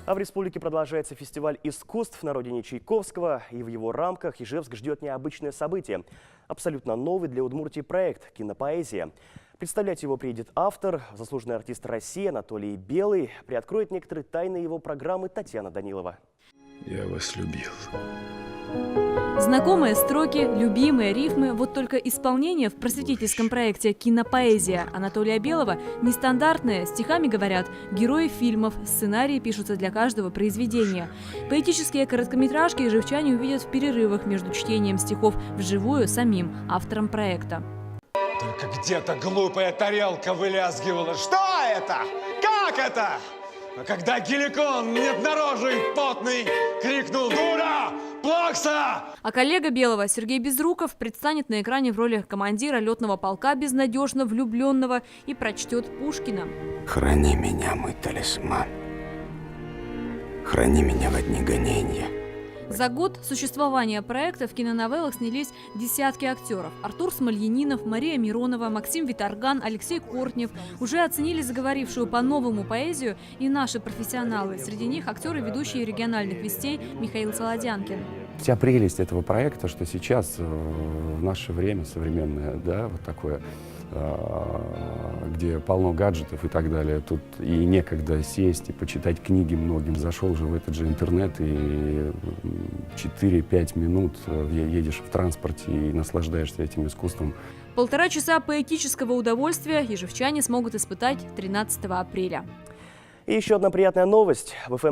А в республике продолжается фестиваль искусств на родине Чайковского, и в его рамках Ижевск ждет необычное событие. Абсолютно новый для Удмуртии проект «Кинопоэзия». Представлять его приедет автор, заслуженный артист России Анатолий Белый. Приоткроет некоторые тайны его программы Татьяна Данилова. Я вас любил. Знакомые строки, любимые рифмы, вот только исполнение в просветительском проекте «Кинопоэзия» Анатолия Белого нестандартное, стихами говорят герои фильмов, сценарии пишутся для каждого произведения. Поэтические короткометражки ижевчане увидят в перерывах между чтением стихов вживую самим автором проекта. Только где-то глупая тарелка вылязгивала. Что это? Как это? А когда Геликон, неднорожий, потный, крикнул «Дура! Плакса!» А коллега Белого Сергей Безруков предстанет на экране в роли командира летного полка безнадежно влюбленного и прочтет Пушкина. Храни меня, мой талисман. Храни меня в одни гонения. За год существования проекта в киноновеллах снялись десятки актеров. Артур Смольянинов, Мария Миронова, Максим Виторган, Алексей Кортнев. Уже оценили заговорившую по-новому поэзию и наши профессионалы. Среди них актеры, ведущие региональных вестей Михаил Солодянкин. Вся прелесть этого проекта, что сейчас в наше время современное, да, вот такое, где полно гаджетов и так далее, тут и некогда сесть и почитать книги многим. Зашел же в этот же интернет и 4-5 минут едешь в транспорте и наслаждаешься этим искусством. 1,5 часа поэтического удовольствия ижевчане смогут испытать 13 апреля. И еще одна приятная новость. В ФМ